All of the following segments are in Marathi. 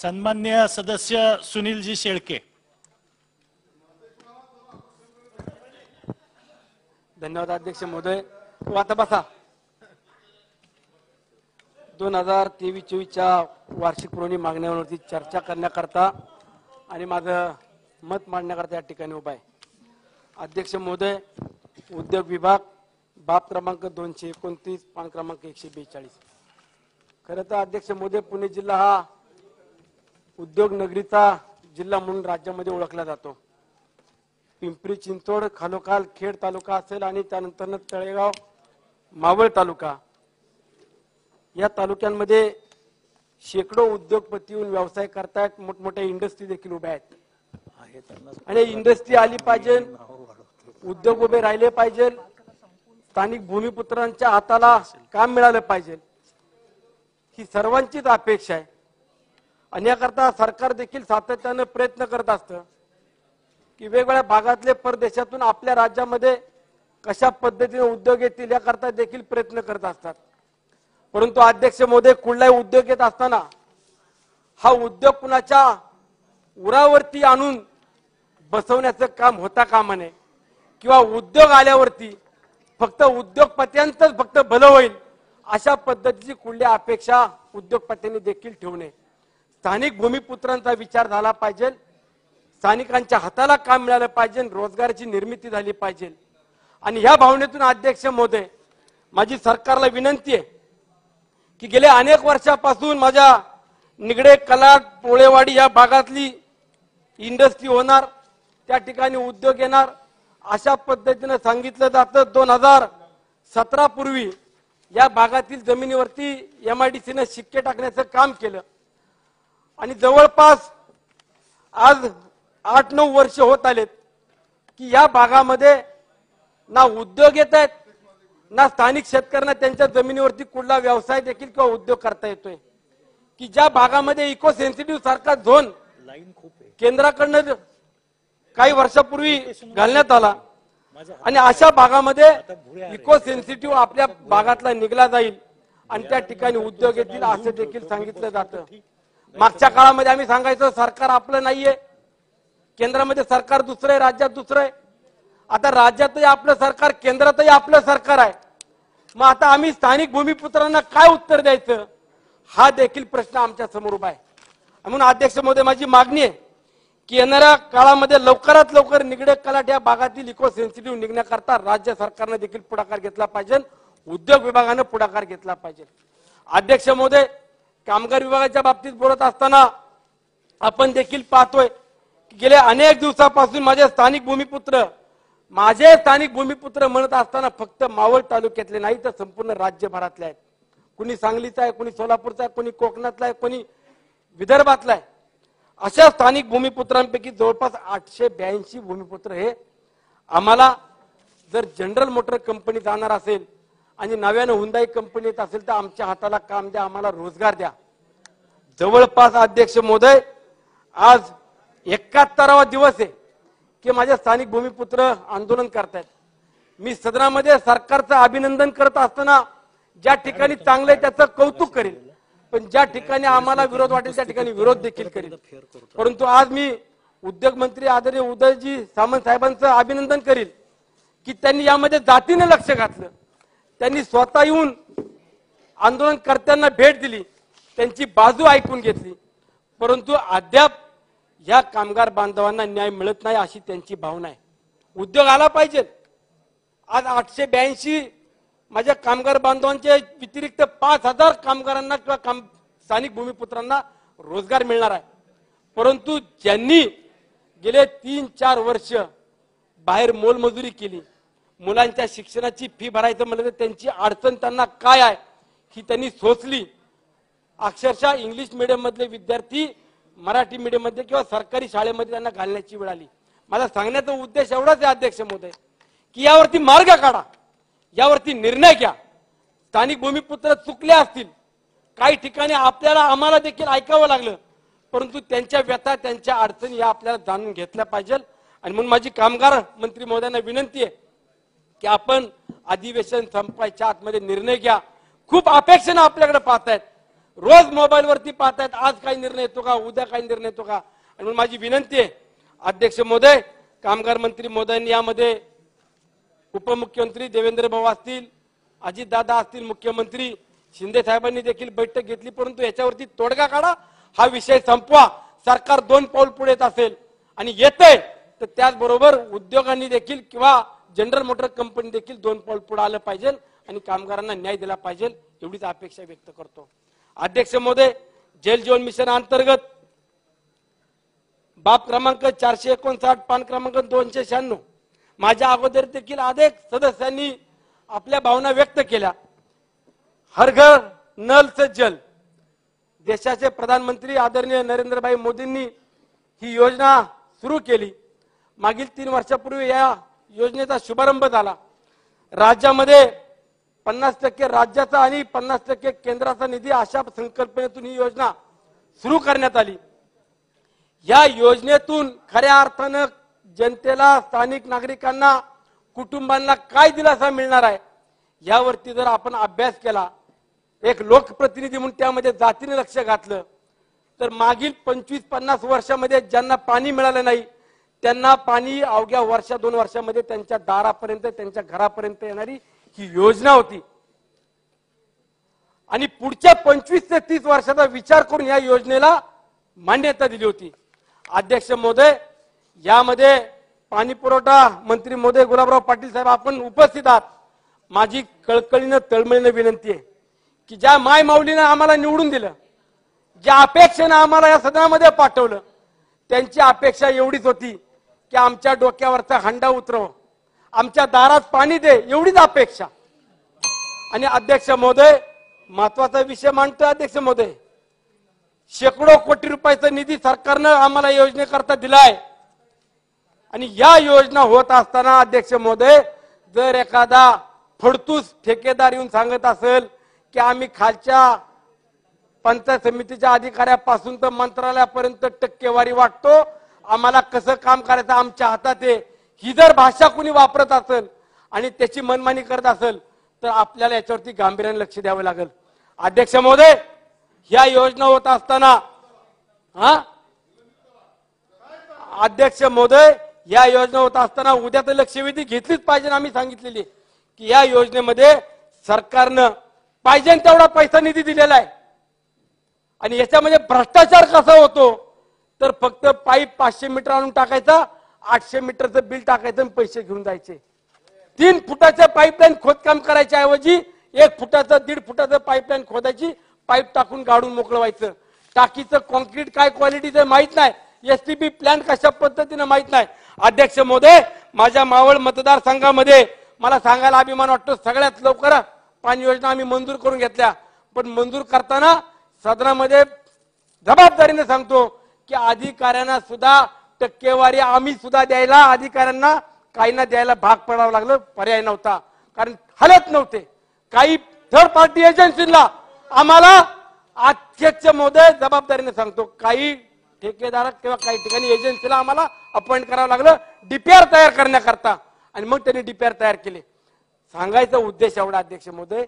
सन्मान्य सदस्य सुनीलजी शेळके. धन्यवाद अध्यक्ष महोदय. आता बसा. 2023-24च्या वार्षिक पुरवणी मागण्यांवरती चर्चा करण्याकरता आणि माझं मत मांडण्याकरता या ठिकाणी उभा आहे. अध्यक्ष महोदय, उद्योग विभाग बाब क्रमांक 229 पान क्रमांक 142. खरं तर अध्यक्ष महोदय, पुणे जिल्हा हा उद्योग नगरीचा जिल्हा म्हणून राज्यामध्ये ओळखला जातो. पिंपरी चिंचवड खालोखाल खेड तालुका असेल आणि त्यानंतर तळेगाव मावळ तालुका, या तालुक्यांमध्ये शेकडो उद्योगपती येऊन व्यवसाय करतायत. मोठमोठ्या इंडस्ट्री देखील उभ्या आहेत आणि इंडस्ट्री आली पाहिजे, उद्योग उभे राहिले पाहिजे, स्थानिक भूमिपुत्रांच्या हाताला काम मिळालं पाहिजे, ही सर्वांचीच अपेक्षा आहे. आणि याकरता सरकार देखील सातत्याने प्रयत्न करत असतं की वेगवेगळ्या भागातले परदेशातून आपल्या राज्यामध्ये कशा पद्धतीने उद्योग येतील याकरता देखील प्रयत्न करत असतात. परंतु अध्यक्ष महोदय, कुठलाही उद्योग येत असताना हा उद्योग कुणाच्या उरावरती आणून बसवण्याचं काम होता कामा नये किंवा उद्योग आल्यावरती फक्त उद्योगपत्यांचंच फक्त भलं होईल अशा पद्धतीची कुठली अपेक्षा उद्योगपत्यांनी देखील ठेवू नये. स्थानिक भूमिपुत्रांचा विचार झाला पाहिजे, स्थानिकांच्या हाताला काम मिळालं पाहिजे, रोजगाराची निर्मिती झाली पाहिजे. आणि ह्या भावनेतून अध्यक्ष महोदय, माझी सरकारला विनंती आहे की गेल्या अनेक वर्षापासून माझ्या निगडे कलाट पोळेवाडी या भागातली इंडस्ट्री होणार, त्या ठिकाणी उद्योग येणार अशा पद्धतीने सांगितलं जातं. 2017 पूर्वी या भागातील जमिनीवरती MIDCने शिक्के टाकण्याचं काम केलं आणि जवळपास आज 8-9 वर्ष होत आलेत की या भागामध्ये ना उद्योग येत आहेत, ना स्थानिक शेतकऱ्यांना त्यांच्या जमिनीवरती कुठला व्यवसाय देखील किंवा उद्योग करता येतोय. की ज्या भागामध्ये इको सेन्सिटिव्ह सारखा झोन केंद्राकडनं काही वर्षापूर्वी घालण्यात आला आणि अशा भागामध्ये इको सेन्सिटिव्ह आपल्या भागातला निघला जाईल आणि त्या ठिकाणी उद्योग येतील असं देखील सांगितलं जातं. मागच्या काळामध्ये आम्ही सांगायचो सरकार आपलं नाहीये, केंद्रामध्ये सरकार दुसरं आहे, राज्यात दुसरं आहे. आता राज्यातही आपलं सरकार, केंद्रातही आपलं सरकार आहे. मग आता आम्ही स्थानिक भूमिपुत्रांना काय उत्तर द्यायचं हा देखील प्रश्न आमच्या समोर उभा आहे. म्हणून अध्यक्ष महोदय, माझी मागणी आहे की येणाऱ्या काळामध्ये लवकरात लवकर निगडे कलाट या भागातील इको सेन्सिटिव्ह निघण्याकरता राज्य सरकारने देखील पुढाकार घेतला पाहिजे, उद्योग विभागाने पुढाकार घेतला पाहिजे. अध्यक्ष महोदय, कामगार विभागाच्या बाबतीत बोलत असताना आपण देखील पाहतोय की गेल्या अनेक दिवसापासून माझे स्थानिक भूमिपुत्र म्हणत असताना फक्त मावळ तालुक्यातले नाही तर संपूर्ण राज्यभरातले आहेत. कुणी सांगलीचा आहे, कुणी सोलापूरचा आहे, कुणी कोकणातला आहे, कुणी विदर्भातला आहे. अशा स्थानिक भूमिपुत्रांपैकी जवळपास 882 भूमिपुत्र हे आम्हाला जर जनरल मोटर कंपनी जाणार असेल आणि नव्यानं हुंदाई कंपनी येत असेल तर आमच्या हाताला काम द्या, आम्हाला रोजगार द्या. जवळपास अध्यक्ष महोदय, आज 71वा दिवस आहे की माझे स्थानिक भूमिपुत्र आंदोलन करतायत. मी सदनामध्ये सरकारचं अभिनंदन करत असताना ज्या ठिकाणी चांगलं आहे त्याचं कौतुक करेल, पण ज्या ठिकाणी आम्हाला विरोध वाटेल त्या ठिकाणी विरोध देखील करेल. परंतु आज मी उद्योग मंत्री आदरणीय उदयजी सामंत साहेबांचं अभिनंदन करेल की त्यांनी यामध्ये जातीने लक्ष घातलं, त्यांनी स्वतः येऊन आंदोलनकर्त्यांना भेट दिली, त्यांची बाजू ऐकून घेतली. परंतु अद्याप या कामगार बांधवांना न्याय मिळत नाही अशी त्यांची भावना आहे. उद्योग आला पाहिजे. आज 882 माझ्या कामगार बांधवांच्या व्यतिरिक्त 5000 कामगारांना किंवा स्थानिक भूमिपुत्रांना रोजगार मिळणार आहे. परंतु ज्यांनी गेले 3-4 वर्ष बाहेर मोलमजुरी केली, मुलांच्या शिक्षणाची फी भरायचं म्हणलं तर त्यांची अडचण त्यांना काय आहे ही त्यांनी सोचली. अक्षरशः इंग्लिश मीडियम मधले विद्यार्थी मराठी मीडियम मध्ये किंवा सरकारी शाळेमध्ये त्यांना घालण्याची वेळ आली. माझा सांगण्याचा उद्देश एवढाच आहे अध्यक्ष महोदय की यावरती मार्ग काढा, यावरती निर्णय घ्या. स्थानिक भूमिपुत्र चुकले असतील, काही ठिकाणी आम्हाला देखील ऐकावं लागलं, परंतु त्यांच्या व्यथा, त्यांच्या अडचणी या आपल्याला जाणून घेतल्या पाहिजे. आणि म्हणून माझी कामगार मंत्री महोदयांना विनंती आहे की आपण अधिवेशन संपायच्या आतमध्ये निर्णय घ्या. खूप अपेक्षेने आपल्याकडे पाहतायत. रोज मोबाईल वरती पाहतायत, आज काय निर्णय येतो का, उद्या काय निर्णय येतो का. आणि म्हणून माझी विनंती आहे अध्यक्ष महोदय, कामगार मंत्री महोदयांनी यामध्ये उपमुख्यमंत्री देवेंद्र भाऊ असतील, अजितदादा असतील, मुख्यमंत्री शिंदे साहेबांनी देखील बैठक घेतली, परंतु याच्यावरती तोडगा काढा, हा विषय संपवा. सरकार 2 पाऊल पुढे येत असेल आणि येते तर त्याचबरोबर उद्योगांनी देखील किंवा जनरल मोटर कंपनी देखील 2 पाऊल पुढे आलं पाहिजे आणि कामगारांना न्याय दिला पाहिजे, एवढीच अपेक्षा व्यक्त करतो. अध्यक्ष महोदय, जल जीवन मिशन अंतर्गत बाब क्रमांक 459, पान क्रमांक 296, माझ्या अगोदर देखील अनेक सदस्यांनी आपल्या भावना व्यक्त केल्या. हर घर नल से जल, देशाचे प्रधानमंत्री आदरणीय नरेंद्रभाई मोदींनी ही योजना सुरू केली. मागील 3 वर्षापूर्वी या योजनेचा शुभारंभ झाला. राज्यामध्ये 50% राज्याचा आणि 50% केंद्राचा निधी अशा संकल्पनेतून ही योजना सुरू करण्यात आली. या योजनेतून खऱ्या अर्थानं जनतेला, स्थानिक नागरिकांना, कुटुंबांना काय दिलासा मिळणार आहे यावरती जर आपण अभ्यास केला, एक लोकप्रतिनिधी म्हणून त्यामध्ये जातीने लक्ष घातलं, तर मागील 25-50 वर्षामध्ये ज्यांना पाणी मिळालं नाही त्यांना पाणी अवघ्या 1-2 वर्षामध्ये त्यांच्या दारापर्यंत, त्यांच्या घरापर्यंत येणारी ही योजना होती. आणि पुढच्या 25 ते 30 वर्षाचा विचार करून या योजनेला मान्यता दिली होती. अध्यक्ष महोदय, यामध्ये पाणी पुरवठा मंत्री महोदय गुलाबराव पाटील साहेब आपण उपस्थित आहात. माझी कळकळीनं तळमळीनं विनंती आहे की ज्या माय माऊलीनं आम्हाला निवडून दिलं, ज्या अपेक्षेनं आम्हाला या सदनामध्ये पाठवलं, त्यांची अपेक्षा एवढीच होती की आमच्या डोक्यावरचा हंडा उतरव, आमच्या दारात पाणी दे, एवढीच अपेक्षा. आणि अध्यक्ष महोदय, महत्वाचा विषय मांडतोय अध्यक्ष महोदय, शेकडो कोटी रुपयाचा निधी सरकारनं आम्हाला योजनेकरता दिलाय. आणि या योजना होत असताना अध्यक्ष महोदय, जर एखादा फडतूस ठेकेदार येऊन सांगत असेल की आम्ही खालच्या पंचायत समितीच्या अधिकाऱ्यापासून तर मंत्रालयापर्यंत टक्केवारी वाटतो, आम्हाला कसं काम करायचं आमच्या हातात आहे, ही जर भाषा कुणी वापरत असेल आणि त्याची मनमानी करत असेल तर आपल्याला याच्यावरती गांभीर्याने लक्ष द्यावं लागेल. अध्यक्ष महोदय, या योजना होत असताना अध्यक्ष महोदय, या योजना होत असताना उद्या तर लक्षवेधी घेतलीच पाहिजे. आम्ही सांगितलेली की या योजनेमध्ये सरकारनं पाहिजे तेवढा पैसा निधी दिलेला आहे. आणि याच्यामध्ये भ्रष्टाचार कसा होतो तर फक्त पाईप 500 मीटर आणून टाकायचा, 800 मीटरचं बिल टाकायचं आणि पैसे घेऊन जायचे. 3 फुटाच्या पाईपलाईन खोदकाम करायच्या ऐवजी 1 फुटाचं 1.5 फुटाचं पाईपलाईन खोदायची, पाईप टाकून गाडून मोकळं व्हायचं. टाकीचं कॉन्क्रीट काय क्वालिटीचं माहित नाही, एसटीपी प्लॅन कशा पद्धतीने माहित नाही. अध्यक्ष महोदय, माझ्या मावळ मतदारसंघामध्ये मला सांगायला अभिमान वाटतो, सगळ्यात लवकर पाणी योजना आम्ही मंजूर करून घेतल्या. पण मंजूर करताना सदनामध्ये जबाबदारीने सांगतो की अधिकाऱ्यांना सुद्धा टक्केवारी आम्ही सुद्धा द्यायला, अधिकाऱ्यांना काहींना द्यायला भाग पडावं लागलं, पर्याय नव्हता, कारण हलत नव्हते. काही थर्ड पार्टी एजन्सीला आम्हाला अध्यक्ष महोदय जबाबदारीने सांगतो, काही ठेकेदार किंवा काही ठिकाणी एजन्सीला आम्हाला अपॉइंट करावं लागलं डीपीआर तयार करण्याकरता, आणि मग त्यांनी डीपीआर तयार केले. सांगायचा उद्देश एवढा अध्यक्ष महोदय,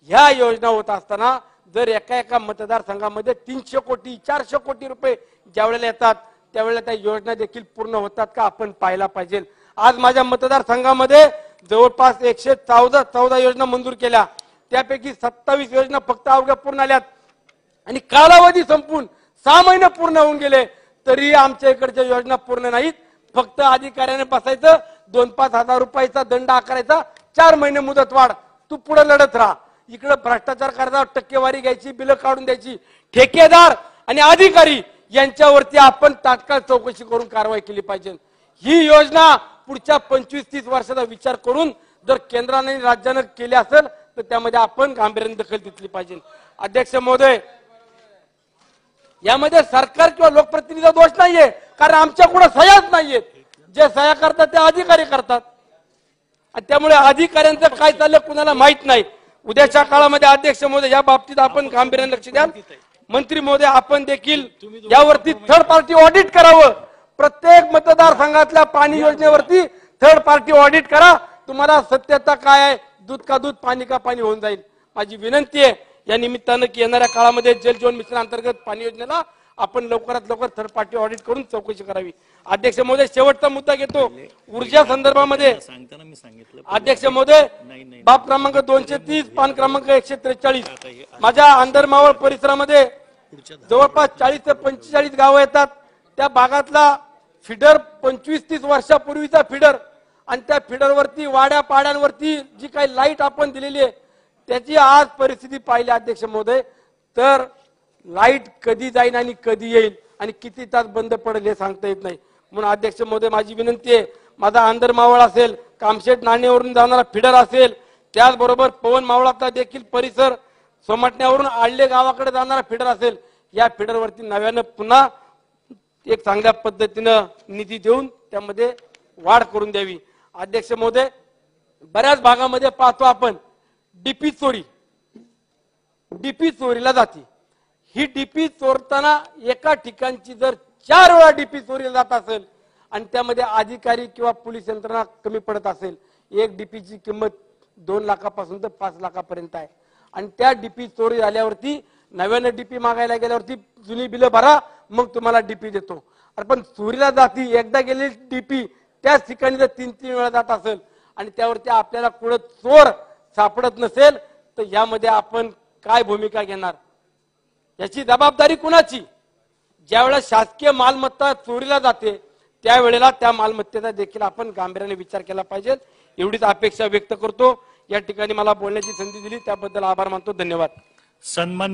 ह्या योजना होत असताना जर एका मतदारसंघामध्ये 300 कोटी 400 कोटी रुपये ज्यावेळेला येतात त्यावेळेला त्या योजना देखील पूर्ण होतात का आपण पाहायला पाहिजे. आज माझ्या मतदारसंघामध्ये जवळपास 114 योजना मंजूर केल्या, त्यापैकी 27 योजना फक्त अवघ्या पूर्ण आल्यात. आणि कालावधी संपून 6 महिने पूर्ण होऊन गेले तरी आमच्या इकडच्या योजना पूर्ण नाहीत. फक्त अधिकाऱ्याने बसायचं, 2-5 हजार रुपयाचा दंड आकारायचा, 4 महिने मुदत वाढ, तू पुढे लढत राहा. इकडे भ्रष्टाचार करायचा, टक्केवारी घ्यायची, बिलं काढून द्यायची. ठेकेदार आणि अधिकारी यांच्यावरती आपण तात्काळ चौकशी करून कारवाई केली पाहिजे. ही योजना पुढच्या 25-30 वर्षाचा विचार करून जर केंद्राने आणि राज्याने केली असेल तर त्यामध्ये आपण गांभीर्याने दखल घेतली पाहिजे. अध्यक्ष महोदय, यामध्ये सरकार किंवा लोकप्रतिनिधीचा दोष नाहीये, कारण आमच्या कुठे सह्याच नाहीयेत. जे सह्या करतात ते अधिकारी करतात, आणि त्यामुळे अधिकाऱ्यांचं काय चाललं कुणाला माहित नाही. उद्याच्या काळामध्ये अध्यक्ष महोदय या बाबतीत आपण गांभीर्याने लक्ष द्या. मंत्री महोदय, आपण देखील यावरती थर्ड पार्टी ऑडिट करावं. प्रत्येक मतदारसंघातल्या पाणी योजनेवरती थर्ड पार्टी ऑडिट करा. तुम्हाला सत्यता काय आहे, दूध का दूध पाणी का पाणी होऊन जाईल. माझी विनंती आहे या निमित्तानं की येणाऱ्या काळामध्ये जल जीवन मिशन अंतर्गत पाणी योजनेला आपण लवकरात लवकर थर्ड पार्टी ऑडिट करून चौकशी करावी. अध्यक्ष महोदय, शेवटचा मुद्दा घेतो. ऊर्जा संदर्भामध्ये सांगताना मी सांगितलं अध्यक्ष महोदय, बाब क्रमांक 230 पान क्रमांक 143 माझ्या अंदरमावळ परिसरामध्ये जवळपास 40 ते 45 गावं येतात. त्या भागातला फिडर 25-30 वर्षापूर्वीचा फिडर आणि त्या फिडरवरती वाड्या पाड्यांवरती जी काही लाईट आपण दिलेली आहे त्याची आज परिस्थिती पाहिली अध्यक्ष महोदय तर लाईट कधी जाईल आणि कधी येईल आणि किती तास बंद पडेल हे सांगता येत नाही. म्हणून अध्यक्ष महोदय माझी विनंती आहे, माझा अंदरमावळ असेल, कामशेट नाणेवरून जाणारा फिडर असेल, त्याचबरोबर पवन मावळातला देखील परिसर, सोमटण्यावरून आडले गावाकडे जाणारा फिडर असेल, या फिडरवरती नव्यानं पुन्हा एक चांगल्या पद्धतीनं निधी देऊन त्यामध्ये वाढ करून द्यावी. अध्यक्ष महोदय, बऱ्याच भागामध्ये पाहतो आपण डीपी चोरीला जाते. ही डीपी चोरताना एका ठिकाणची जर 4 वेळा डीपी चोरीला जात असेल आणि त्यामध्ये अधिकारी किंवा पोलीस यंत्रणा कमी पडत असेल, एक डीपीची किंमत 2 लाखापासून तर 5 लाखापर्यंत आहे. आणि त्या डीपी चोरी झाल्यावरती नव्यानं डीपी मागायला गेल्यावरती जुनी बिलं भरा मग तुम्हाला डीपी देतो. अरे पण चोरीला जाती एकदा गेलेली डीपी त्याच ठिकाणी जर 3-3 वेळा जात असेल आणि त्यावरती आपल्याला कुठं चोर सापडत नसेल तर यामध्ये आपण काय भूमिका घेणार? याची जबाबदारी कुणाची? ज्यावेळेला शासकीय मालमत्ता चोरीला जाते त्यावेळेला त्या मालमत्तेचा देखील आपण गांभीर्याने विचार केला पाहिजे. एवढीच अपेक्षा व्यक्त करतो. या ठिकाणी मला बोलण्याची संधी दिली त्याबद्दल आभार मानतो. धन्यवाद. सन्मान